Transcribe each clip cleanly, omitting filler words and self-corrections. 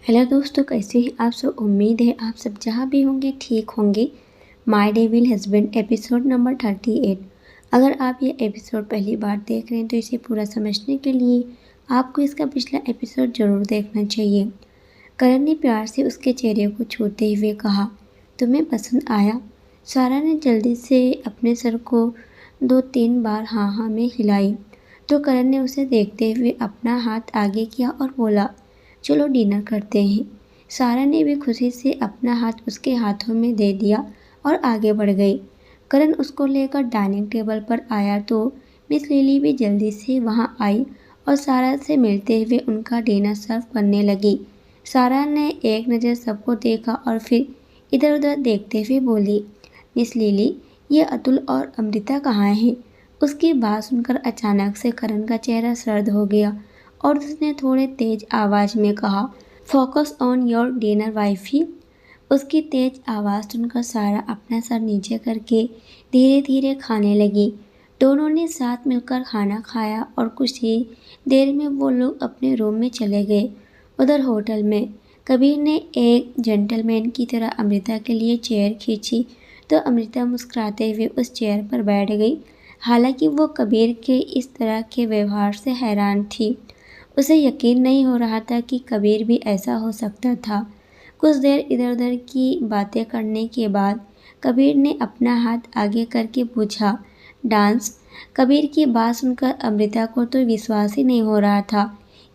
Hello दोस्तों, कैसे हैं आप सब। उम्मीद है आप सब जहाँ भी होंगे ठीक होंगे। My devil husband episode number 38। अगर आप ये एपिसोड पहली बार देख रहे हैं तो इसे पूरा समझने के लिए आपको इसका पिछला एपिसोड ज़रूर देखना चाहिए। करण ने प्यार से उसके चेहरे को छूते हुए कहा, तुम्हें पसंद आया। सारा ने जल्दी से अपने सर को 2-3 बार हाँ हाँ में हिलाई तो करण ने उसे देखते हुए अपना हाथ आगे किया और बोला, चलो डिनर करते हैं। सारा ने भी खुशी से अपना हाथ उसके हाथों में दे दिया और आगे बढ़ गई। करण उसको लेकर डाइनिंग टेबल पर आया तो मिस लिली भी जल्दी से वहां आई और सारा से मिलते हुए उनका डिनर सर्व करने लगी। सारा ने एक नज़र सबको देखा और फिर इधर उधर देखते हुए बोली, मिस लिली, ये अतुल और अमृता कहाँ हैं। उसकी बात सुनकर अचानक से करण का चेहरा सर्द हो गया और उसने थोड़े तेज आवाज में कहा, focus on your dinner wifey. उसकी तेज आवाज़ सुनकर सारा अपना सर नीचे करके धीरे धीरे खाने लगी। दोनों ने साथ मिलकर खाना खाया और कुछ ही देर में वो लोग अपने रूम में चले गए। उधर होटल में कबीर ने एक जेंटलमैन की तरह अमृता के लिए चेयर खींची तो अमृता मुस्कुराते हुए उस चेयर पर बैठ गई। हालांकि वो कबीर के इस तरह के व्यवहार से हैरान थी। उसे यकीन नहीं हो रहा था कि कबीर भी ऐसा हो सकता था। कुछ देर इधर उधर की बातें करने के बाद कबीर ने अपना हाथ आगे करके पूछा, डांस। कबीर की बात सुनकर अमृता को तो विश्वास ही नहीं हो रहा था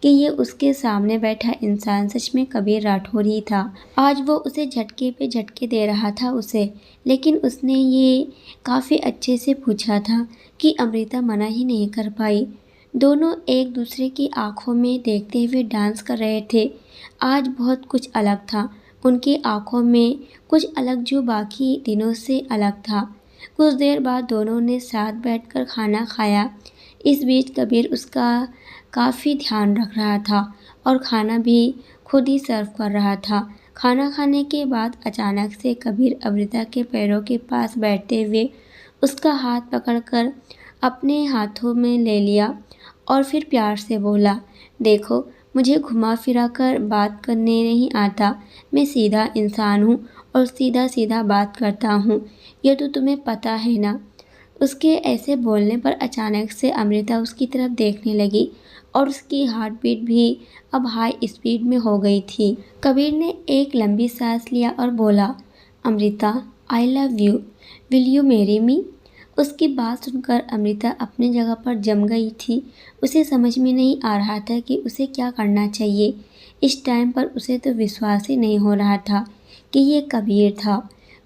कि ये उसके सामने बैठा इंसान सच में कबीर राठौर ही था। आज वो उसे झटके पे झटके दे रहा था उसे, लेकिन उसने ये काफ़ी अच्छे से पूछा था कि अमृता मना ही नहीं कर पाई। दोनों एक दूसरे की आंखों में देखते हुए डांस कर रहे थे। आज बहुत कुछ अलग था उनकी आंखों में, कुछ अलग जो बाकी दिनों से अलग था। कुछ देर बाद दोनों ने साथ बैठकर खाना खाया। इस बीच कबीर उसका काफ़ी ध्यान रख रहा था और खाना भी खुद ही सर्व कर रहा था। खाना खाने के बाद अचानक से कबीर अमृता के पैरों के पास बैठते हुए उसका हाथ पकड़कर अपने हाथों में ले लिया और फिर प्यार से बोला, देखो, मुझे घुमा फिरा कर बात करने नहीं आता। मैं सीधा इंसान हूँ और सीधा सीधा बात करता हूँ, यह तो तुम्हें पता है ना। उसके ऐसे बोलने पर अचानक से अमृता उसकी तरफ देखने लगी और उसकी हार्ट बीट भी अब हाई स्पीड में हो गई थी। कबीर ने एक लंबी सांस लिया और बोला, अमृता, आई love you, will you marry me. उसकी बात सुनकर अमृता अपनी जगह पर जम गई थी। उसे समझ में नहीं आ रहा था कि उसे क्या करना चाहिए। इस टाइम पर उसे तो विश्वास ही नहीं हो रहा था कि ये कबीर था।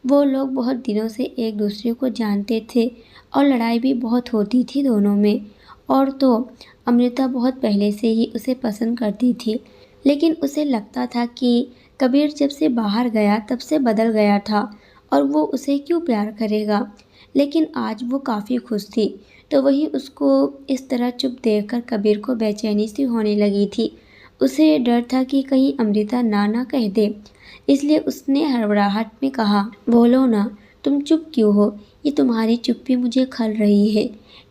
वो लोग बहुत दिनों से एक दूसरे को जानते थे और लड़ाई भी बहुत होती थी दोनों में। और तो अमृता बहुत पहले से ही उसे पसंद करती थी, लेकिन उसे लगता था कि कबीर जब से बाहर गया तब से बदल गया था और वो उसे क्यों प्यार करेगा। लेकिन आज वो काफ़ी खुश थी, तो वही उसको इस तरह चुप देखकर कबीर को बेचैनी सी होने लगी थी। उसे डर था कि कहीं अमृता ना कह दे, इसलिए उसने हड़बड़ाहट में कहा, बोलो ना, तुम चुप क्यों हो। ये तुम्हारी चुप्पी मुझे खल रही है,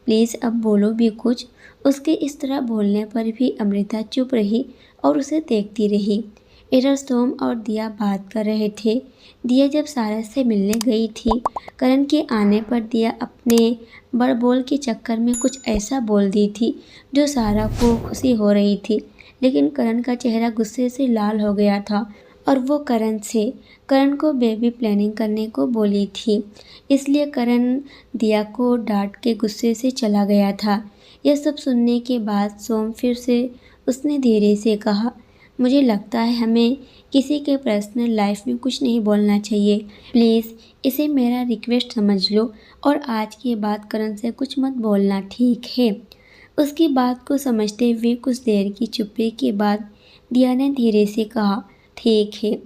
प्लीज़ अब बोलो भी कुछ। उसके इस तरह बोलने पर भी अमृता चुप रही और उसे देखती रही। इधर सोम और दिया बात कर रहे थे। दिया जब सारा से मिलने गई थी, करण के आने पर दिया अपने बड़बोल के चक्कर में कुछ ऐसा बोल दी थी जो सारा को खुशी हो रही थी, लेकिन करण का चेहरा गुस्से से लाल हो गया था और वो करण को बेबी प्लानिंग करने को बोली थी। इसलिए करण दिया को डांट के गुस्से से चला गया था। यह सब सुनने के बाद सोम फिर से उसने धीरे से कहा, मुझे लगता है हमें किसी के पर्सनल लाइफ में कुछ नहीं बोलना चाहिए। प्लीज़ इसे मेरा रिक्वेस्ट समझ लो और आज के बाद करण से कुछ मत बोलना, ठीक है। उसकी बात को समझते हुए कुछ देर की चुप्पी के बाद दिया ने धीरे से कहा, ठीक है।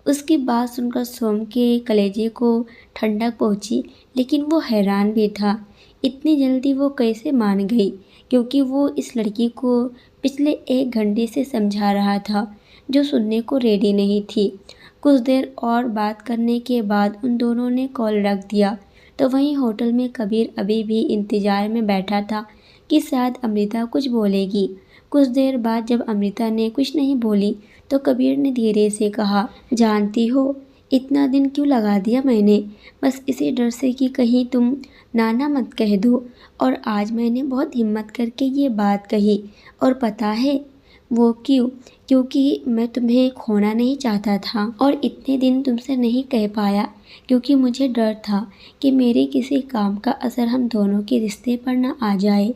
उसकी बात सुनकर सोम के कलेजे को ठंडक पहुंची, लेकिन वो हैरान भी था इतनी जल्दी वो कैसे मान गई, क्योंकि वो इस लड़की को पिछले 1 घंटे से समझा रहा था जो सुनने को रेडी नहीं थी। कुछ देर और बात करने के बाद उन दोनों ने कॉल रख दिया। तो वहीं होटल में कबीर अभी भी इंतजार में बैठा था कि शायद अमृता कुछ बोलेगी। कुछ देर बाद जब अमृता ने कुछ नहीं बोली तो कबीर ने धीरे से कहा, जानती हो इतना दिन क्यों लगा दिया मैंने, बस इसी डर से कि कहीं तुम नाना मत कह दो। और आज मैंने बहुत हिम्मत करके ये बात कही। और पता है वो क्यों? क्योंकि मैं तुम्हें खोना नहीं चाहता था और इतने दिन तुमसे नहीं कह पाया क्योंकि मुझे डर था कि मेरे किसी काम का असर हम दोनों के रिश्ते पर न आ जाए।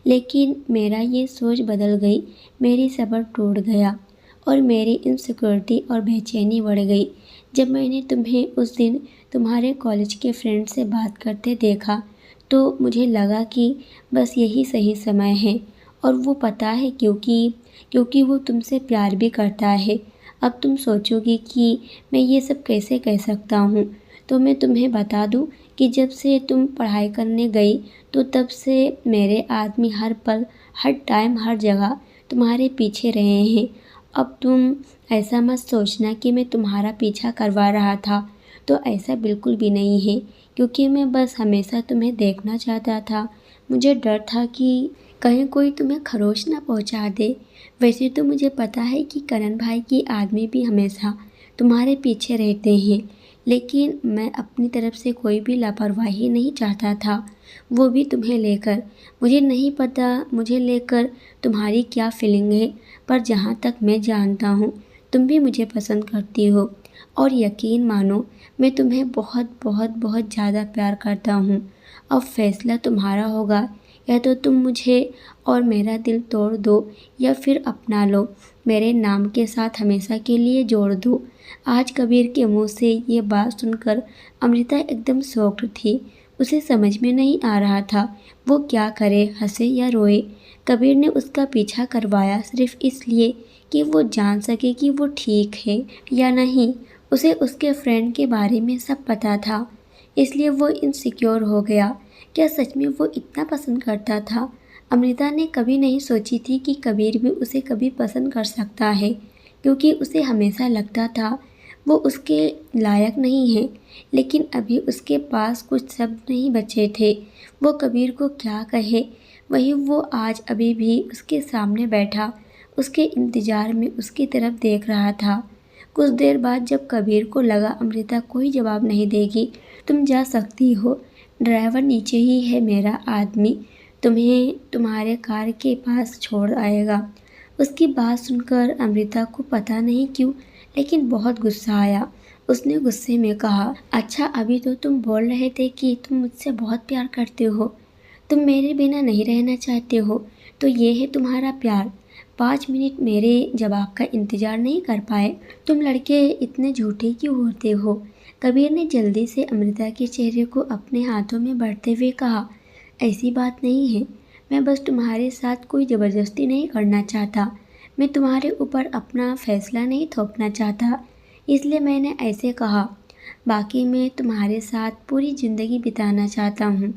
लेकिन मेरा ये सोच बदल गई, मेरी सब्र टूट गया और मेरी इनसिक्योरिटी और बेचैनी बढ़ गई जब मैंने तुम्हें उस दिन तुम्हारे कॉलेज के फ्रेंड से बात करते देखा। तो मुझे लगा कि बस यही सही समय है। और वो पता है क्योंकि वो तुमसे प्यार भी करता है। अब तुम सोचोगी कि मैं ये सब कैसे कह सकता हूँ, तो मैं तुम्हें बता दूँ कि जब से तुम पढ़ाई करने गई तो तब से मेरे आदमी हर पल, हर टाइम, हर जगह तुम्हारे पीछे रहे हैं। अब तुम ऐसा मत सोचना कि मैं तुम्हारा पीछा करवा रहा था, तो ऐसा बिल्कुल भी नहीं है, क्योंकि मैं बस हमेशा तुम्हें देखना चाहता था। मुझे डर था कि कहीं कोई तुम्हें खरोच ना पहुंचा दे। वैसे तो मुझे पता है कि करण भाई की आदमी भी हमेशा तुम्हारे पीछे रहते हैं, लेकिन मैं अपनी तरफ से कोई भी लापरवाही नहीं चाहता था, वो भी तुम्हें लेकर। मुझे नहीं पता मुझे लेकर तुम्हारी क्या फीलिंग है, पर जहाँ तक मैं जानता हूँ तुम भी मुझे पसंद करती हो। और यकीन मानो मैं तुम्हें बहुत बहुत बहुत ज़्यादा प्यार करता हूँ। अब फैसला तुम्हारा होगा, या तो तुम मुझे और मेरा दिल तोड़ दो या फिर अपना लो, मेरे नाम के साथ हमेशा के लिए जोड़ दो। आज कबीर के मुंह से ये बात सुनकर अमृता एकदम शॉक्ड थी। उसे समझ में नहीं आ रहा था वो क्या करे, हंसे या रोए। कबीर ने उसका पीछा करवाया सिर्फ इसलिए कि वो जान सके कि वो ठीक है या नहीं। उसे उसके फ्रेंड के बारे में सब पता था, इसलिए वो इनसिक्योर हो गया। क्या सच में वो इतना पसंद करता था? अमृता ने कभी नहीं सोची थी कि कबीर भी उसे कभी पसंद कर सकता है, क्योंकि उसे हमेशा लगता था वो उसके लायक नहीं है। लेकिन अभी उसके पास कुछ शब्द नहीं बचे थे, वो कबीर को क्या कहे। वही वो आज अभी भी उसके सामने बैठा उसके इंतज़ार में उसकी तरफ देख रहा था। कुछ देर बाद जब कबीर को लगा अमृता कोई जवाब नहीं देगी, तुम जा सकती हो, ड्राइवर नीचे ही है, मेरा आदमी तुम्हें तुम्हारे कार के पास छोड़ आएगा। उसकी बात सुनकर अमृता को पता नहीं क्यों लेकिन बहुत गुस्सा आया। उसने गुस्से में कहा, अच्छा अभी तो तुम बोल रहे थे कि तुम मुझसे बहुत प्यार करते हो, तुम मेरे बिना नहीं रहना चाहते हो, तो ये है तुम्हारा प्यार। 5 मिनट मेरे जवाब का इंतज़ार नहीं कर पाए? तुम लड़के इतने झूठे क्यों होते हो? कबीर ने जल्दी से अमृता के चेहरे को अपने हाथों में भरते हुए कहा, ऐसी बात नहीं है, मैं बस तुम्हारे साथ कोई ज़बरदस्ती नहीं करना चाहता, मैं तुम्हारे ऊपर अपना फैसला नहीं थोपना चाहता, इसलिए मैंने ऐसे कहा। बाकी मैं तुम्हारे साथ पूरी ज़िंदगी बिताना चाहता हूँ।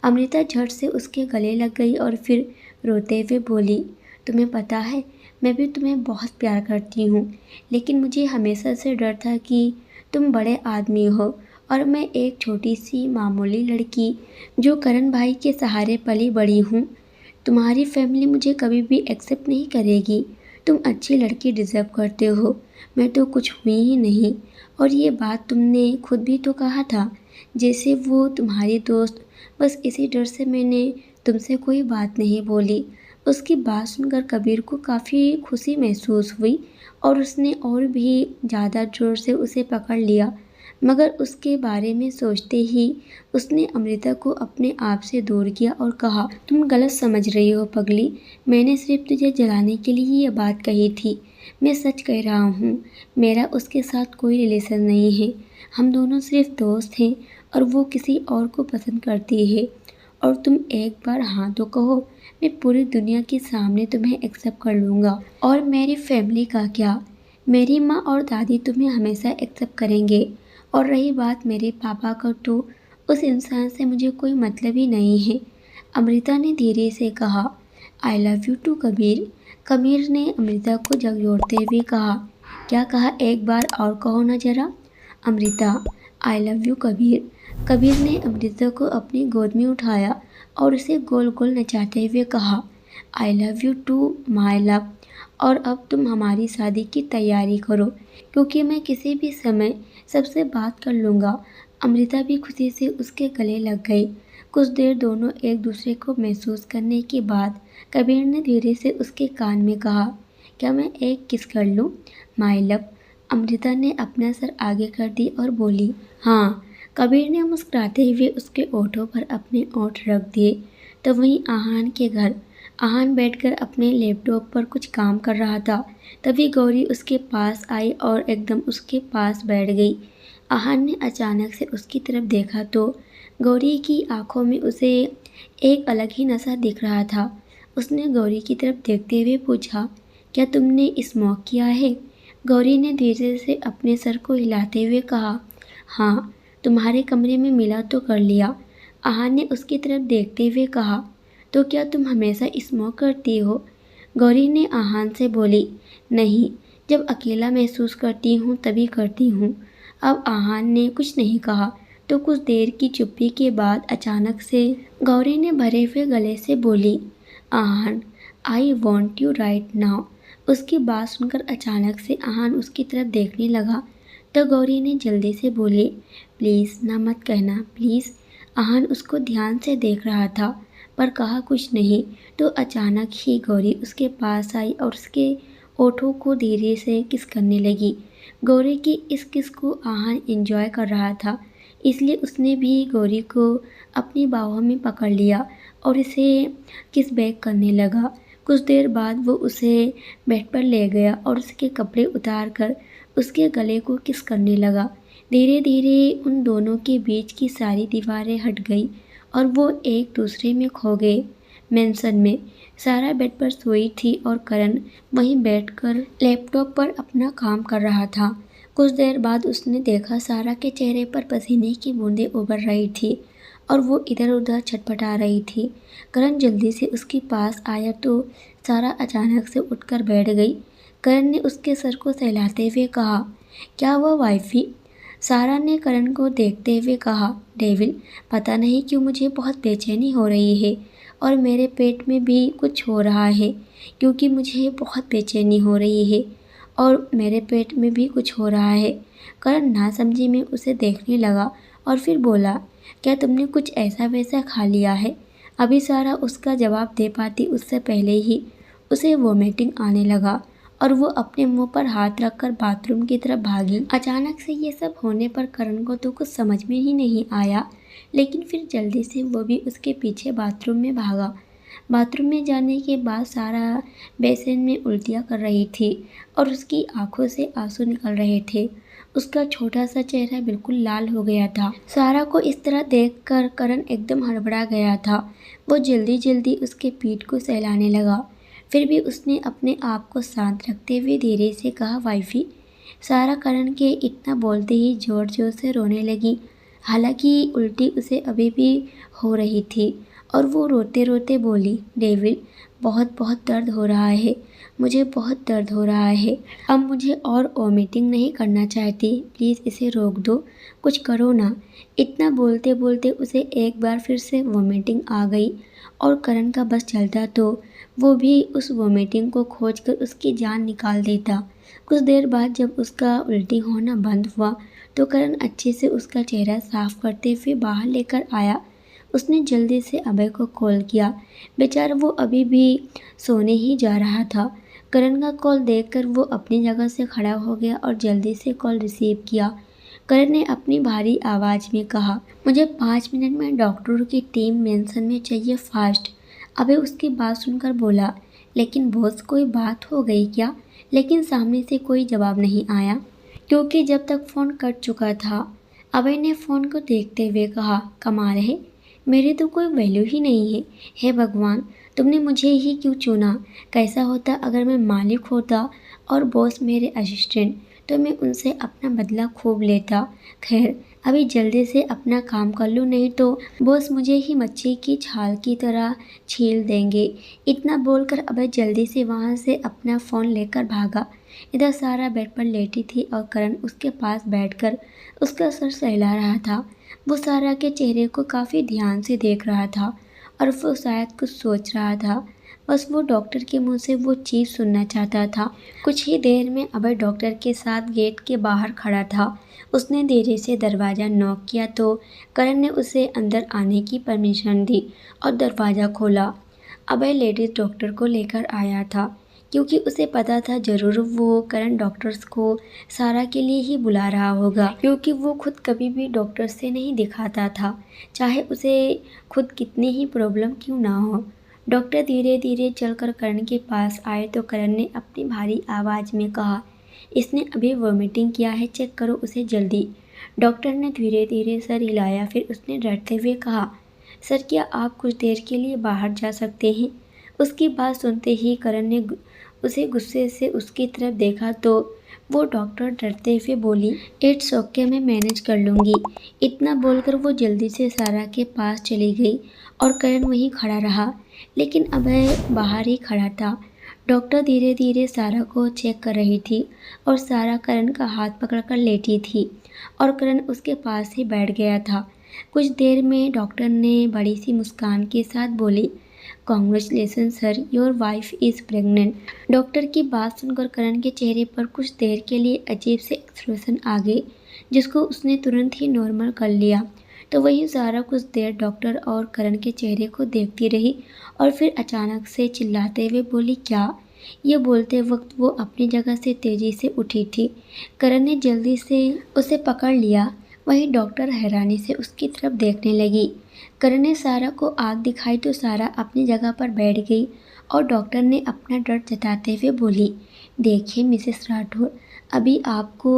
अमृता झट से उसके गले लग गई और फिर रोते हुए बोली, तुम्हें पता है मैं भी तुम्हें बहुत प्यार करती हूँ, लेकिन मुझे हमेशा से डर था कि तुम बड़े आदमी हो और मैं एक छोटी सी मामूली लड़की जो करण भाई के सहारे पली बड़ी हूँ। तुम्हारी फैमिली मुझे कभी भी एक्सेप्ट नहीं करेगी। तुम अच्छी लड़की डिज़र्व करते हो, मैं तो कुछ हुई ही नहीं। और ये बात तुमने खुद भी तो कहा था, जैसे वो तुम्हारी दोस्त। बस इसी डर से मैंने तुमसे कोई बात नहीं बोली। उसकी बात सुनकर कबीर को काफ़ी खुशी महसूस हुई और उसने और भी ज़्यादा ज़ोर से उसे पकड़ लिया, मगर उसके बारे में सोचते ही उसने अमृता को अपने आप से दूर किया और कहा, तुम गलत समझ रही हो पगली, मैंने सिर्फ तुझे जलाने के लिए ये बात कही थी। मैं सच कह रहा हूँ, मेरा उसके साथ कोई रिलेशन नहीं है, हम दोनों सिर्फ दोस्त हैं और वो किसी और को पसंद करती है। और तुम एक बार हाँ तो कहो, मैं पूरी दुनिया के सामने तुम्हें एक्सेप्ट कर लूँगा। और मेरी फैमिली का क्या? मेरी माँ और दादी तुम्हें हमेशा एक्सेप्ट करेंगे। और रही बात मेरे पापा का, तो उस इंसान से मुझे कोई मतलब ही नहीं है। अमृता ने धीरे से कहा, I love you too Kabir. Kabir ने अमृता को झकझोरते हुए कहा, क्या कहा, एक बार और कहो ना जरा। अमृता, आई लव यू कबीर। कबीर ने अमृता को अपनी गोद में उठाया और उसे गोल गोल नचाते हुए कहा, I love you too my love. और अब तुम हमारी शादी की तैयारी करो, क्योंकि मैं किसी भी समय सबसे बात कर लूँगा। अमृता भी खुशी से उसके गले लग गई। कुछ देर दोनों एक दूसरे को महसूस करने के बाद कबीर ने धीरे से उसके कान में कहा, क्या मैं एक किस कर लूँ माय लव? अमृता ने अपना सर आगे कर दी और बोली, हाँ। कबीर ने मुस्कुराते हुए उसके ओठों पर अपने ओठ रख दिए। तो वहीं आहान के घर आहान बैठकर अपने लैपटॉप पर कुछ काम कर रहा था। तभी गौरी उसके पास आई और एकदम उसके पास बैठ गई। आहान ने अचानक से उसकी तरफ देखा तो गौरी की आंखों में उसे एक अलग ही नशा दिख रहा था। उसने गौरी की तरफ देखते हुए पूछा, क्या तुमने स्मोक किया है? गौरी ने धीरे से अपने सर को हिलाते हुए कहा, हाँ, तुम्हारे कमरे में मिला तो कर लिया। आहान ने उसकी तरफ देखते हुए कहा, तो क्या तुम हमेशा स्मोक करती हो? गौरी ने आहान से बोली, नहीं, जब अकेला महसूस करती हूँ तभी करती हूँ। अब आहान ने कुछ नहीं कहा तो कुछ देर की चुप्पी के बाद अचानक से गौरी ने भरे हुए गले से बोली, Aahan, I want you right now. उसकी बात सुनकर अचानक से आहान उसकी तरफ देखने लगा तो गौरी ने जल्दी से बोली, प्लीज़ ना मत कहना प्लीज़। आहान उसको ध्यान से देख रहा था पर कहा कुछ नहीं। तो अचानक ही गौरी उसके पास आई और उसके ओठों को धीरे से किस करने लगी। गौरी की इस किस को आहान एंजॉय कर रहा था, इसलिए उसने भी गौरी को अपनी बाहों में पकड़ लिया और इसे किस बैक करने लगा। कुछ देर बाद वो उसे बेड पर ले गया और उसके कपड़े उतार कर उसके गले को किस करने लगा। धीरे धीरे उन दोनों के बीच की सारी दीवारें हट गई और वो एक दूसरे में खो गए। मेंशन में सारा बेड पर सोई थी और करण वहीं बैठकर लैपटॉप पर अपना काम कर रहा था। कुछ देर बाद उसने देखा सारा के चेहरे पर पसीने की बूंदें उभर रही थी और वो इधर उधर छटपटा रही थी। करण जल्दी से उसके पास आया तो सारा अचानक से उठकर बैठ गई। करण ने उसके सर को सहलाते हुए कहा, क्या हुआ वाइफी? सारा ने करण को देखते हुए कहा, डेविल, पता नहीं क्यों मुझे बहुत बेचैनी हो रही है और मेरे पेट में भी कुछ हो रहा है, क्योंकि मुझे बहुत बेचैनी हो रही है और मेरे पेट में भी कुछ हो रहा है। करण नासमझी में उसे देखने लगा और फिर बोला, क्या तुमने कुछ ऐसा वैसा खा लिया है? अभी सारा उसका जवाब दे पाती उससे पहले ही उसे वोमिटिंग आने लगा और वो अपने मुंह पर हाथ रखकर बाथरूम की तरफ भागी। अचानक से ये सब होने पर करण को तो कुछ समझ में ही नहीं आया, लेकिन फिर जल्दी से वो भी उसके पीछे बाथरूम में भागा। बाथरूम में जाने के बाद सारा बेसिन में उल्टियाँ कर रही थी और उसकी आंखों से आंसू निकल रहे थे। उसका छोटा सा चेहरा बिल्कुल लाल हो गया था। सारा को इस तरह देखकर करण एकदम हड़बड़ा गया था। वो जल्दी जल्दी उसके पीठ को सहलाने लगा। फिर भी उसने अपने आप को शांत रखते हुए धीरे से कहा, वाइफी। सारा करण के इतना बोलते ही जोर जोर से रोने लगी। हालांकि उल्टी उसे अभी भी हो रही थी और वो रोते रोते बोली, डेविल, बहुत बहुत दर्द हो रहा है, मुझे बहुत दर्द हो रहा है। अब मुझे और वॉमिटिंग नहीं करना चाहती, प्लीज़ इसे रोक दो, कुछ करो ना। इतना बोलते बोलते उसे एक बार फिर से वॉमिटिंग आ गई और करण का बस चलता तो वो भी उस वॉमिटिंग को खोजकर उसकी जान निकाल देता। कुछ देर बाद जब उसका उल्टी होना बंद हुआ तो करण अच्छे से उसका चेहरा साफ करते हुए बाहर लेकर आया। उसने जल्दी से अभय को कॉल किया। बेचारा वो अभी भी सोने ही जा रहा था। करण का कॉल देखकर वो अपनी जगह से खड़ा हो गया और जल्दी से कॉल रिसीव किया। करण ने अपनी भारी आवाज़ में कहा, मुझे 5 मिनट में डॉक्टरों की टीम मेंशन में चाहिए, फास्ट। अबे उसकी बात सुनकर बोला, लेकिन बॉस कोई बात हो गई क्या? लेकिन सामने से कोई जवाब नहीं आया क्योंकि जब तक फ़ोन कट चुका था। अभय ने फ़ोन को देखते हुए कहा, कमाल है, मेरी तो कोई वैल्यू ही नहीं है। हे भगवान, तुमने मुझे ही क्यों चुना? कैसा होता अगर मैं मालिक होता और बॉस मेरे असिस्टेंट, तो मैं उनसे अपना बदला खूब लेता। खैर, अभी जल्दी से अपना काम कर लूँ, नहीं तो बॉस मुझे ही मच्छी की छाल की तरह छील देंगे। इतना बोलकर अभय जल्दी से वहाँ से अपना फ़ोन लेकर भागा। इधर सारा बेड पर लेटी थी और करण उसके पास बैठकर उसका सर सहला रहा था। वो सारा के चेहरे को काफ़ी ध्यान से देख रहा था और वो शायद कुछ सोच रहा था। बस वो डॉक्टर के मुंह से वो चीज़ सुनना चाहता था। कुछ ही देर में अभय डॉक्टर के साथ गेट के बाहर खड़ा था। उसने धीरे से दरवाज़ा नॉक किया तो करण ने उसे अंदर आने की परमिशन दी और दरवाज़ा खोला। अभय लेडीज़ डॉक्टर को लेकर आया था क्योंकि उसे पता था ज़रूर वो करण डॉक्टर्स को सारा के लिए ही बुला रहा होगा, क्योंकि वो खुद कभी भी डॉक्टर से नहीं दिखाता था, चाहे उसे खुद कितनी ही प्रॉब्लम क्यों ना हो। डॉक्टर धीरे धीरे चलकर करण के पास आए तो करण ने अपनी भारी आवाज़ में कहा, इसने अभी वॉमिटिंग किया है, चेक करो उसे जल्दी। डॉक्टर ने धीरे धीरे सर हिलाया, फिर उसने डरते हुए कहा, सर क्या आप कुछ देर के लिए बाहर जा सकते हैं? उसकी बात सुनते ही करण ने उसे गुस्से से उसकी तरफ देखा तो वो डॉक्टर डरते हुए बोली, इट्स ओके, मैं मैनेज कर लूँगी। इतना बोलकर वो जल्दी से सारा के पास चली गई और करण वहीं खड़ा रहा, लेकिन अभय बाहर ही खड़ा था। डॉक्टर धीरे धीरे सारा को चेक कर रही थी और सारा करण का हाथ पकड़कर लेटी थी और करण उसके पास ही बैठ गया था। कुछ देर में डॉक्टर ने बड़ी सी मुस्कान के साथ बोली, congratulation sir, your wife is pregnant. Doctor की बात सुनकर करण के चेहरे पर कुछ देर के लिए अजीब से एक्सप्रेशन आ गए, जिसको उसने तुरंत ही नॉर्मल कर लिया। तो वहीं सारा कुछ देर डॉक्टर और करण के चेहरे को देखती रही और फिर अचानक से चिल्लाते हुए बोली, क्या? ये बोलते वक्त वो अपनी जगह से तेजी से उठी थी। करण ने जल्दी से उसे पकड़ लिया। वहीं डॉक्टर हैरानी से उसकी तरफ देखने लगी। करण ने सारा को आग दिखाई तो सारा अपनी जगह पर बैठ गई और डॉक्टर ने अपना डर जताते हुए बोली, देखिए मिसेस राठौर, अभी आपको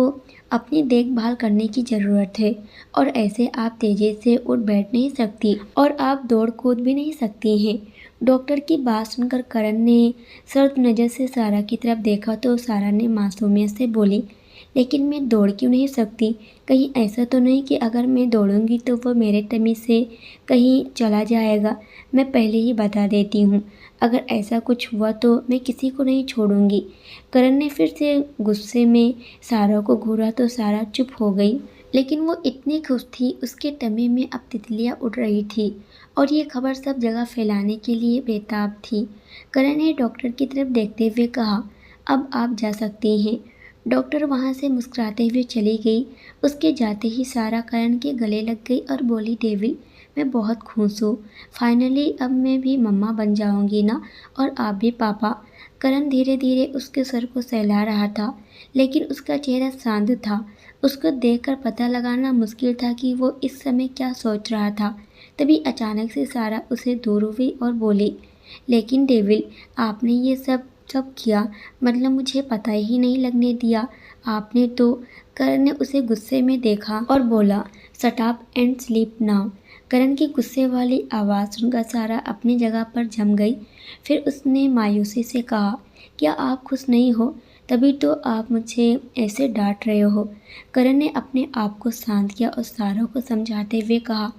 अपनी देखभाल करने की ज़रूरत है और ऐसे आप तेज़ी से उठ बैठ नहीं सकती और आप दौड़ कूद भी नहीं सकती हैं। डॉक्टर की बात सुनकर करण ने सर्द नज़र से सारा की तरफ देखा तो सारा ने मासूमियत से बोली, लेकिन मैं दौड़ क्यों नहीं सकती? कहीं ऐसा तो नहीं कि अगर मैं दौड़ूंगी तो वो मेरे टमी से कहीं चला जाएगा? मैं पहले ही बता देती हूँ, अगर ऐसा कुछ हुआ तो मैं किसी को नहीं छोड़ूंगी। करण ने फिर से गुस्से में सारा को घूरा तो सारा चुप हो गई, लेकिन वो इतनी खुश थी, उसके टमी में अब तितलियाँ उड़ रही थी और ये खबर सब जगह फैलाने के लिए बेताब थी। करण ने डॉक्टर की तरफ देखते हुए कहा, अब आप जा सकती हैं। डॉक्टर वहाँ से मुस्कुराते हुए चली गई। उसके जाते ही सारा करण के गले लग गई और बोली, डेविल, मैं बहुत खुश हूँ, फाइनली अब मैं भी मम्मा बन जाऊँगी ना, और आप भी पापा। करण धीरे धीरे उसके सर को सहला रहा था, लेकिन उसका चेहरा शांत था। उसको देखकर पता लगाना मुश्किल था कि वो इस समय क्या सोच रहा था। तभी अचानक से सारा उसे दूर हुई और बोली, लेकिन डेविल, आपने ये सब सब किया, मतलब मुझे पता ही नहीं लगने दिया आपने तो। करण ने उसे गुस्से में देखा और बोला, shut up and sleep now. Karan की गुस्से वाली आवाज़ सुनकर सारा अपनी जगह पर जम गई। फिर उसने मायूसी से कहा, क्या आप खुश नहीं हो? तभी तो आप मुझे ऐसे डांट रहे हो। करण ने अपने आप को शांत किया और सारा को समझाते हुए कहा,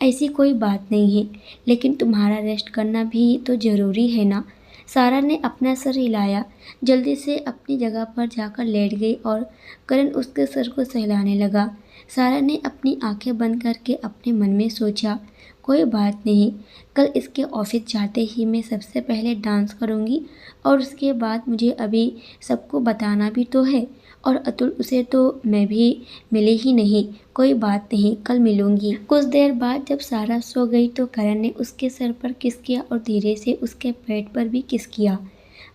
ऐसी कोई बात नहीं है, लेकिन तुम्हारा रेस्ट करना भी तो ज़रूरी है ना। सारा ने अपना सर हिलाया, जल्दी से अपनी जगह पर जाकर लेट गई और करण उसके सर को सहलाने लगा। सारा ने अपनी आंखें बंद करके अपने मन में सोचा, कोई बात नहीं, कल इसके ऑफिस जाते ही मैं सबसे पहले डांस करूंगी और उसके बाद मुझे अभी सबको बताना भी तो है, और अतुल उसे तो मैं भी मिले ही नहीं। कोई बात नहीं, कल मिलूंगी। कुछ देर बाद जब सारा सो गई तो करण ने उसके सर पर किस किया और धीरे से उसके पेट पर भी किस किया।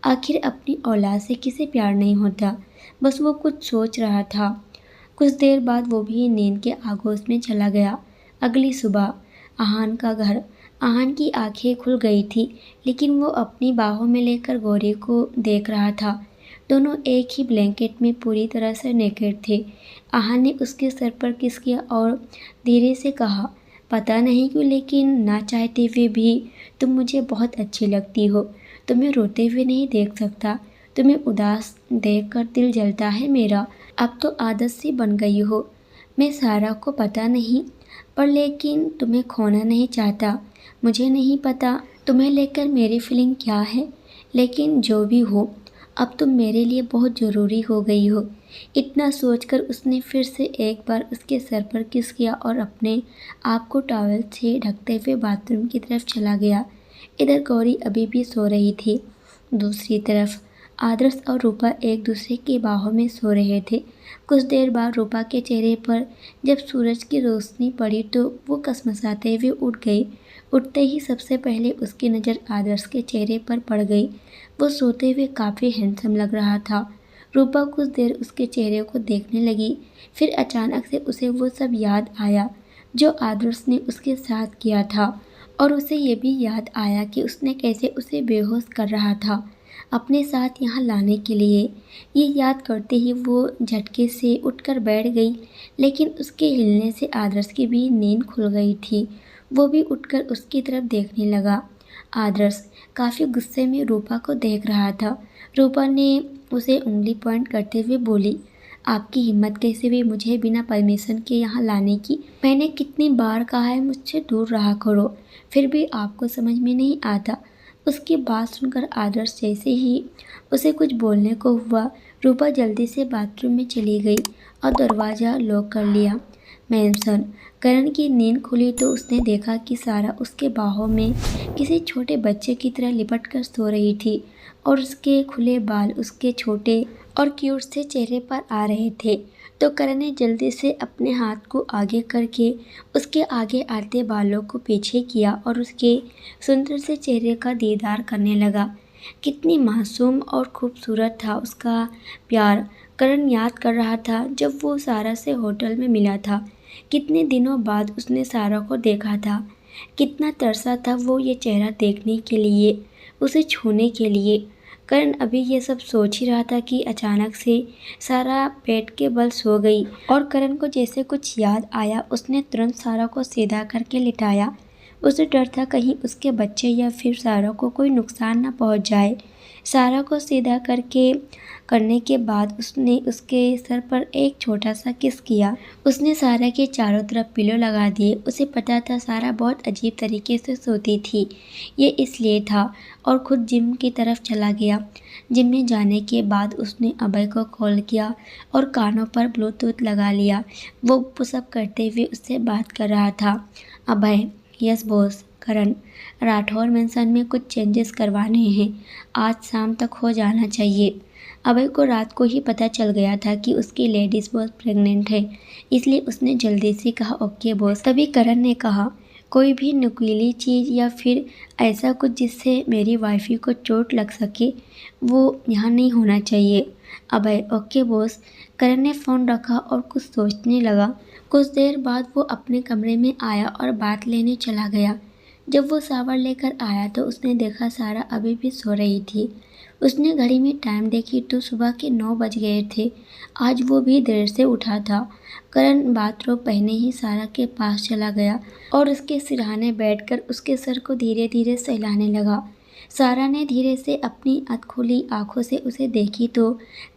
आखिर अपनी औलाद से किसे प्यार नहीं होता। बस वो कुछ सोच रहा था। कुछ देर बाद वो भी नींद के आगोश में चला गया। अगली सुबह आहान का घर। आहान की आंखें खुल गई थी, लेकिन वो अपनी बाहों में लेकर गौरी को देख रहा था। दोनों एक ही ब्लैंकेट में पूरी तरह से नेकेड थे। आहान ने उसके सर पर किस किया और धीरे से कहा, पता नहीं क्यों लेकिन ना चाहते हुए भी तुम मुझे बहुत अच्छी लगती हो। तुम्हें रोते हुए नहीं देख सकता, तुम्हें उदास देखकर दिल जलता है मेरा। अब तो आदत सी बन गई हो। मैं सारा को पता नहीं, पर लेकिन तुम्हें खोना नहीं चाहता। मुझे नहीं पता तुम्हें लेकर मेरी फीलिंग क्या है, लेकिन जो भी हो, अब तुम मेरे लिए बहुत ज़रूरी हो गई हो। इतना सोचकर उसने फिर से एक बार उसके सर पर किस किया और अपने आप को टॉवल से ढकते हुए बाथरूम की तरफ चला गया। इधर गौरी अभी भी सो रही थी। दूसरी तरफ आदर्श और रूपा एक दूसरे की बाहों में सो रहे थे। कुछ देर बाद रूपा के चेहरे पर जब सूरज की रोशनी पड़ी तो वो कसमसाते हुए उठ गई। उठते ही सबसे पहले उसकी नज़र आदर्श के चेहरे पर पड़ गई। वो सोते हुए काफ़ी हैंडसम लग रहा था। रूपा कुछ देर उसके चेहरे को देखने लगी, फिर अचानक से उसे वो सब याद आया जो आदर्श ने उसके साथ किया था, और उसे ये भी याद आया कि उसने कैसे उसे बेहोश कर रहा था अपने साथ यहाँ लाने के लिए। ये याद करते ही वो झटके से उठकर बैठ गई, लेकिन उसके हिलने से आदर्श की भी नींद खुल गई थी। वो भी उठकर उसकी तरफ देखने लगा। आदर्श काफ़ी गुस्से में रूपा को देख रहा था। रूपा ने उसे उंगली पॉइंट करते हुए बोली, आपकी हिम्मत कैसे हुई मुझे बिना परमिशन के यहाँ लाने की? मैंने कितनी बार कहा है मुझसे दूर रहा करो, फिर भी आपको समझ में नहीं आता। उसकी बात सुनकर आदर्श जैसे ही उसे कुछ बोलने को हुआ, रूपा जल्दी से बाथरूम में चली गई और दरवाज़ा लॉक कर लिया। मैनसन करण की नींद खुली तो उसने देखा कि सारा उसके बाहों में किसी छोटे बच्चे की तरह लिपट कर सो रही थी, और उसके खुले बाल उसके छोटे और क्यूट से चेहरे पर आ रहे थे। तो करण ने जल्दी से अपने हाथ को आगे करके उसके आगे आते बालों को पीछे किया और उसके सुंदर से चेहरे का दीदार करने लगा। कितनी मासूम और खूबसूरत था उसका प्यार। करण याद कर रहा था जब वो सारा से होटल में मिला था, कितने दिनों बाद उसने सारा को देखा था, कितना तरसा था वो ये चेहरा देखने के लिए, उसे छूने के लिए। करण अभी ये सब सोच ही रहा था कि अचानक से सारा पेट के बल सो गई, और करण को जैसे कुछ याद आया। उसने तुरंत सारा को सीधा करके लिटाया। उसे डर था कहीं उसके बच्चे या फिर सारा को कोई नुकसान न पहुंच जाए। सारा को सीधा करने के बाद उसने उसके सर पर एक छोटा सा किस किया। उसने सारा के चारों तरफ पिलो लगा दिए। उसे पता था सारा बहुत अजीब तरीके से सोती थी, ये इसलिए था, और खुद जिम की तरफ चला गया। जिम में जाने के बाद उसने अभय को कॉल किया और कानों पर ब्लूटूथ लगा लिया। वो पुशअप करते हुए उससे बात कर रहा था। अभय, यस बॉस। करण, राठौर मेंशन में कुछ चेंजेस करवाने हैं, आज शाम तक हो जाना चाहिए। अभय को रात को ही पता चल गया था कि उसकी लेडीज बॉस प्रेग्नेंट है, इसलिए उसने जल्दी से कहा ओके बॉस। तभी करण ने कहा, कोई भी नुकीली चीज़ या फिर ऐसा कुछ जिससे मेरी वाइफी को चोट लग सके वो यहाँ नहीं होना चाहिए। अभय, ओके बॉस। करण ने फ़ोन रखा और कुछ सोचने लगा। कुछ देर बाद वो अपने कमरे में आया और बात लेने चला गया। जब वो शावर लेकर आया तो उसने देखा सारा अभी भी सो रही थी। उसने घड़ी में टाइम देखी तो सुबह के 9 बज गए थे। आज वो भी देर से उठा था। करण बाथरोब पहने ही सारा के पास चला गया और उसके सिरहाने बैठकर उसके सर को धीरे धीरे सहलाने लगा। सारा ने धीरे से अपनी अधखुली आंखों से उसे देखी तो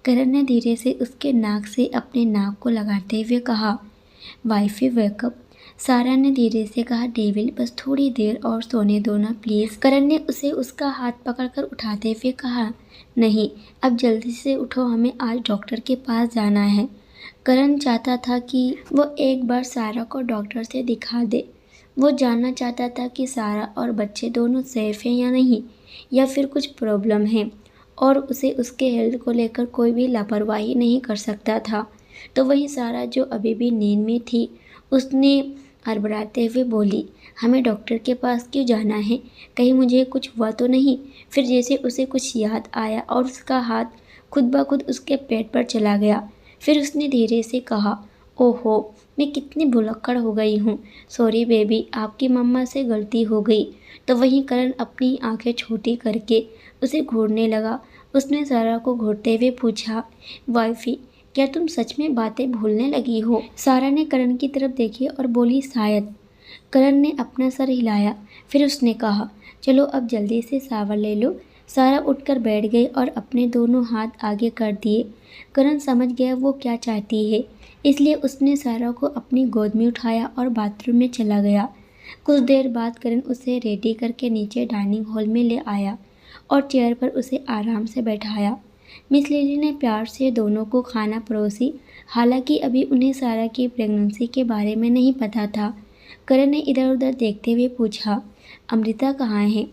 करण ने धीरे से उसके नाक से अपने नाक को लगाते हुए कहा, वाइफी वेकअप। सारा ने धीरे से कहा, डेविल बस थोड़ी देर और सोने दो ना प्लीज़। करण ने उसे उसका हाथ पकड़कर उठाते हुए कहा, नहीं अब जल्दी से उठो, हमें आज डॉक्टर के पास जाना है। करण चाहता था कि वो एक बार सारा को डॉक्टर से दिखा दे। वो जानना चाहता था कि सारा और बच्चे दोनों सेफ हैं या नहीं, या फिर कुछ प्रॉब्लम है, और उसे उसके हेल्थ को लेकर कोई भी लापरवाही नहीं कर सकता था। तो वहीं सारा जो अभी भी नींद में थी, उसने हड़बड़ाते हुए बोली, हमें डॉक्टर के पास क्यों जाना है, कहीं मुझे कुछ हुआ तो नहीं। फिर जैसे उसे कुछ याद आया और उसका हाथ खुद ब खुद उसके पेट पर चला गया। फिर उसने धीरे से कहा, ओहो मैं कितनी भुलक्कड़ हो गई हूँ, सॉरी बेबी, आपकी मम्मा से गलती हो गई। तो वहीं करण अपनी आंखें छोटी करके उसे घूरने लगा। उसने सारा को घूरते हुए पूछा, वाइफी क्या तुम सच में बातें भूलने लगी हो? सारा ने करण की तरफ देखी और बोली, शायद। करण ने अपना सर हिलाया। फिर उसने कहा, चलो अब जल्दी से शावर ले लो। सारा उठकर बैठ गई और अपने दोनों हाथ आगे कर दिए। करण समझ गया वो क्या चाहती है, इसलिए उसने सारा को अपनी गोद में उठाया और बाथरूम में चला गया। कुछ देर बाद करण उसे रेडी करके नीचे डाइनिंग हॉल में ले आया और चेयर पर उसे आराम से बैठाया। मिस लिली ने प्यार से दोनों को खाना परोसी। हालांकि अभी उन्हें सारा की प्रेगनेंसी के बारे में नहीं पता था। करण ने इधर उधर देखते हुए पूछा, अमृता कहाँ है?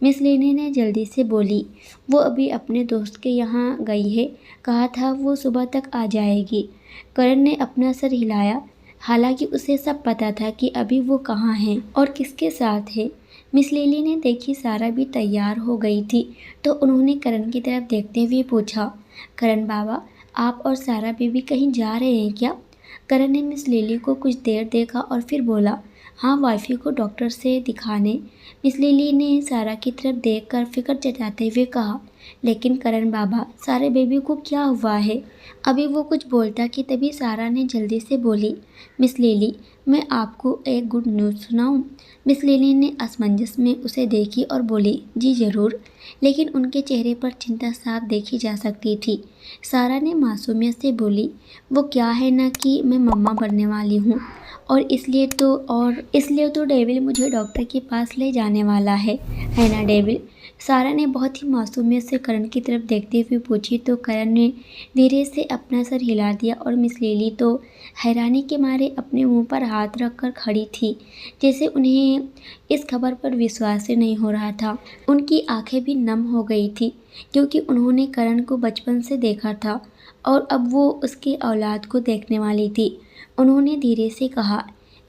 मिस लिली ने जल्दी से बोली, वो अभी अपने दोस्त के यहाँ गई है, कहा था वो सुबह तक आ जाएगी। करण ने अपना सर हिलाया, हालांकि उसे सब पता था कि अभी वो कहाँ है और किसके साथ है। मिस लिली ने देखी सारा भी तैयार हो गई थी, तो उन्होंने करण की तरफ देखते हुए पूछा, करण बाबा, आप और सारा बेबी कहीं जा रहे हैं क्या? करण ने मिस लिली को कुछ देर देखा और फिर बोला, हाँ, वाइफी को डॉक्टर से दिखाने। मिस लिली ने सारा की तरफ देखकर फिक्र जताते हुए कहा, लेकिन करण बाबा, सारे बेबी को क्या हुआ है? अभी वो कुछ बोलता कि तभी सारा ने जल्दी से बोली, मिस लिली, मैं आपको एक गुड न्यूज़ सुनाऊं? मिस लिली ने असमंजस में उसे देखी और बोली, जी ज़रूर, लेकिन उनके चेहरे पर चिंता साफ देखी जा सकती थी। सारा ने मासूमियत से बोली, वो क्या है ना कि मैं मम्मा बनने वाली हूँ और इसलिए तो डेविल मुझे डॉक्टर के पास ले जाने वाला है ना डेविल? सारा ने बहुत ही मासूमियत से करण की तरफ देखते हुए पूछी, तो करण ने धीरे से अपना सर हिला दिया और मिस लिली तो हैरानी के मारे अपने मुंह पर हाथ रखकर खड़ी थी, जैसे उन्हें इस खबर पर विश्वास ही नहीं हो रहा था। उनकी आंखें भी नम हो गई थी, क्योंकि उन्होंने करण को बचपन से देखा था और अब वो उसकी औलाद को देखने वाली थी। उन्होंने धीरे से कहा,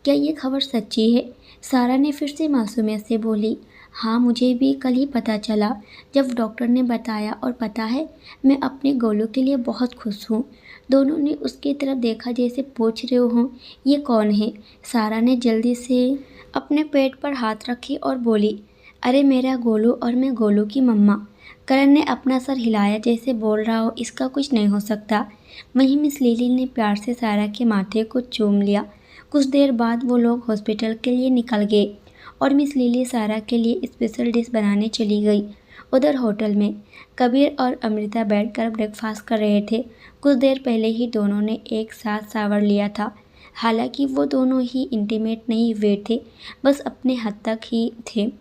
क्या ये खबर सच्ची है? सारा ने फिर से मासूमियत से बोली, हाँ, मुझे भी कल ही पता चला जब डॉक्टर ने बताया, और पता है, मैं अपने गोलू के लिए बहुत खुश हूँ। दोनों ने उसकी तरफ देखा जैसे पूछ रहे हों, ये कौन है? सारा ने जल्दी से अपने पेट पर हाथ रखे और बोली, अरे मेरा गोलू और मैं गोलू की मम्मा। करण ने अपना सर हिलाया जैसे बोल रहा हो, इसका कुछ नहीं हो सकता। वहीं मिस लिली ने प्यार से सारा के माथे को चूम लिया। कुछ देर बाद वो लोग हॉस्पिटल के लिए निकल गए और मिस लिली सारा के लिए स्पेशल डिश बनाने चली गई। उधर होटल में कबीर और अमृता बैठकर ब्रेकफास्ट कर रहे थे। कुछ देर पहले ही दोनों ने एक साथ शावर लिया था। हालांकि वो दोनों ही इंटीमेट नहीं हुए थे, बस अपने हद तक ही थे।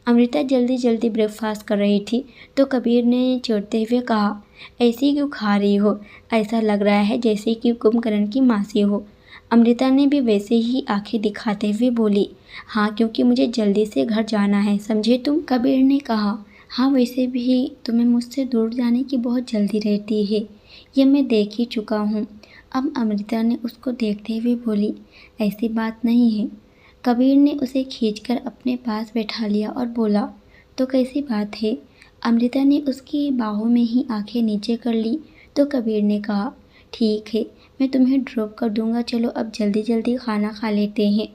अमृता जल्दी जल्दी ब्रेकफास्ट कर रही थी, तो कबीर ने चिढ़ते हुए कहा, ऐसी क्यों खा रही हो? ऐसा लग रहा है जैसे कि कुंभकर्ण की मासी हो। अमृता ने भी वैसे ही आंखें दिखाते हुए बोली, हाँ, क्योंकि मुझे जल्दी से घर जाना है, समझे तुम? कबीर ने कहा, हाँ, वैसे भी तुम्हें मुझसे दूर जाने की बहुत जल्दी रहती है, ये मैं देख ही चुका हूँ। अब अमृता ने उसको देखते हुए बोली, ऐसी बात नहीं है। कबीर ने उसे खींचकर अपने पास बैठा लिया और बोला, तो कैसी बात है? अमृता ने उसकी बाहों में ही आंखें नीचे कर ली, तो कबीर ने कहा, ठीक है, मैं तुम्हें ड्रॉप कर दूंगा, चलो अब जल्दी जल्दी खाना खा लेते हैं।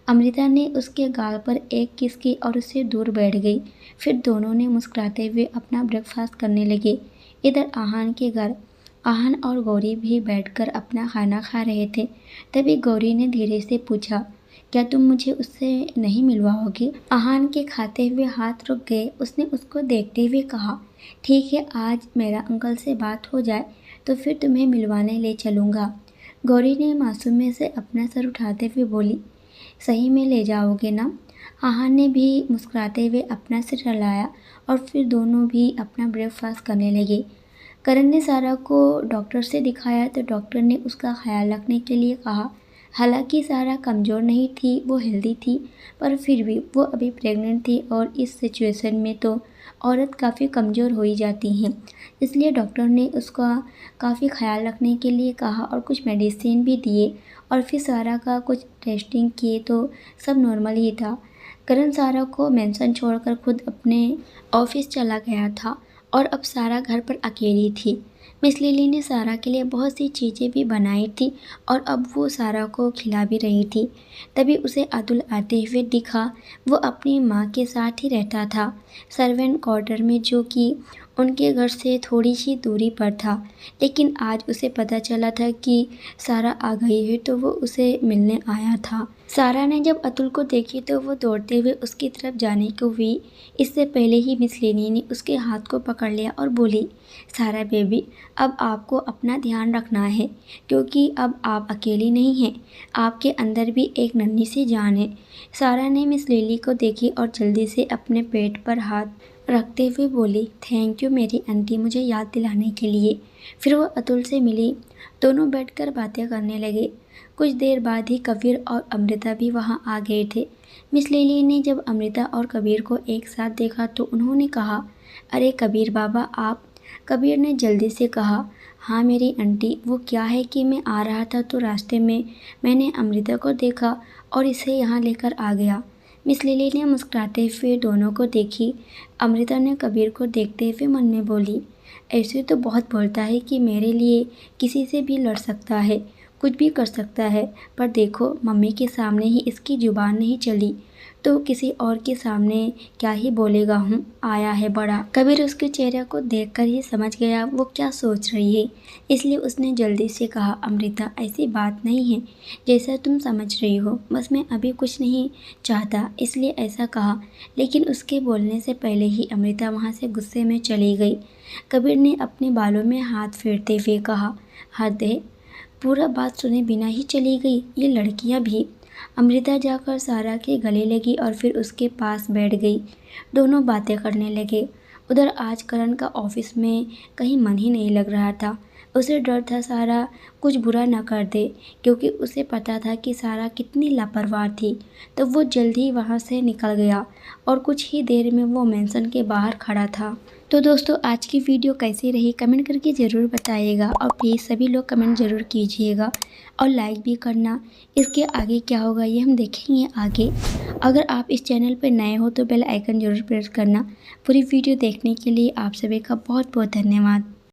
अमृता ने उसके गाल पर एक किस की और उससे दूर बैठ गई। फिर दोनों ने मुस्कुराते हुए अपना ब्रेकफास्ट करने लगे। इधर आहान के घर आहान और गौरी भी बैठकर अपना खाना खा रहे थे। तभी गौरी ने धीरे से पूछा, क्या तुम मुझे उससे नहीं मिलवाओगे? आहान के खाते हुए हाथ रुक गए। उसने उसको देखते हुए कहा, ठीक है, आज मेरा अंकल से बात हो जाए तो फिर तुम्हें मिलवाने ले चलूँगा। गौरी ने मासूमियत से अपना सर उठाते हुए बोली, सही में ले जाओगे ना? आहान ने भी मुस्कुराते हुए अपना सिर हिलाया और फिर दोनों भी अपना ब्रेकफास्ट करने लगे। करण ने सारा को डॉक्टर से दिखाया तो डॉक्टर ने उसका ख्याल रखने के लिए कहा। हालांकि सारा कमज़ोर नहीं थी, वो हेल्दी थी, पर फिर भी वो अभी प्रेग्नेंट थी और इस सिचुएशन में तो औरत काफ़ी कमज़ोर हो ही जाती हैं। इसलिए डॉक्टर ने उसका काफ़ी ख्याल रखने के लिए कहा और कुछ मेडिसिन भी दिए और फिर सारा का कुछ टेस्टिंग किए तो सब नॉर्मल ही था। करण सारा को मेंशन छोड़कर खुद अपने ऑफिस चला गया था और अब सारा घर पर अकेली थी। मिस लिली ने सारा के लिए बहुत सी चीज़ें भी बनाई थी और अब वो सारा को खिला भी रही थी। तभी उसे अतुल आते हुए दिखा। वो अपनी माँ के साथ ही रहता था, सर्वेंट क्वार्टर में, जो कि उनके घर से थोड़ी सी दूरी पर था। लेकिन आज उसे पता चला था कि सारा आ गई है, तो वो उसे मिलने आया था। सारा ने जब अतुल को देखी तो वो दौड़ते हुए उसकी तरफ जाने को हुई। इससे पहले ही मिस लिली ने उसके हाथ को पकड़ लिया और बोली, सारा बेबी, अब आपको अपना ध्यान रखना है, क्योंकि अब आप अकेली नहीं हैं, आपके अंदर भी एक नन्ही सी जान है। सारा ने मिस लिली को देखी और जल्दी से अपने पेट पर हाथ रखते हुए बोली, थैंक यू मेरी आंटी, मुझे याद दिलाने के लिए। फिर वो अतुल से मिली दोनों बैठकर बातें करने लगे। कुछ देर बाद ही कबीर और अमृता भी वहाँ आ गए थे। मिस लिली ने जब अमृता और कबीर को एक साथ देखा तो उन्होंने कहा, अरे कबीर बाबा आप। कबीर ने जल्दी से कहा, हाँ मेरी आंटी, वो क्या है कि मैं आ रहा था तो रास्ते में मैंने अमृता को देखा और इसे यहाँ लेकर आ गया। मिस लिली ने मुस्कुराते हुए दोनों को देखी। अमृता ने कबीर को देखते हुए मन में बोली, ऐसे तो बहुत बोलता है कि मेरे लिए किसी से भी लड़ सकता है, कुछ भी कर सकता है, पर देखो मम्मी के सामने ही इसकी जुबान नहीं चली तो किसी और के सामने क्या ही बोलेगा। हूँ आया है बड़ा। कबीर उसके चेहरे को देखकर ही समझ गया वो क्या सोच रही है, इसलिए उसने जल्दी से कहा, अमृता ऐसी बात नहीं है जैसा तुम समझ रही हो, बस मैं अभी कुछ नहीं चाहता इसलिए ऐसा कहा। लेकिन उसके बोलने से पहले ही अमृता वहाँ से गुस्से में चली गई। कबीर ने अपने बालों में हाथ फेरते हुए कहा, हद है, पूरा बात सुने बिना ही चली गई ये लड़कियां भी। अमृता जाकर सारा के गले लगी और फिर उसके पास बैठ गई। दोनों बातें करने लगे। उधर आज करण का ऑफिस में कहीं मन ही नहीं लग रहा था। उसे डर था सारा कुछ बुरा न कर दे, क्योंकि उसे पता था कि सारा कितनी लापरवाह थी। तो वो जल्दी वहाँ से निकल गया और कुछ ही देर में वो मेंशन के बाहर खड़ा था। तो दोस्तों आज की वीडियो कैसी रही कमेंट करके ज़रूर बताइएगा और प्लीज़ सभी लोग कमेंट ज़रूर कीजिएगा और लाइक भी करना। इसके आगे क्या होगा ये हम देखेंगे आगे। अगर आप इस चैनल पर नए हो तो बेल आइकन ज़रूर प्रेस करना। पूरी वीडियो देखने के लिए आप सभी का बहुत बहुत धन्यवाद।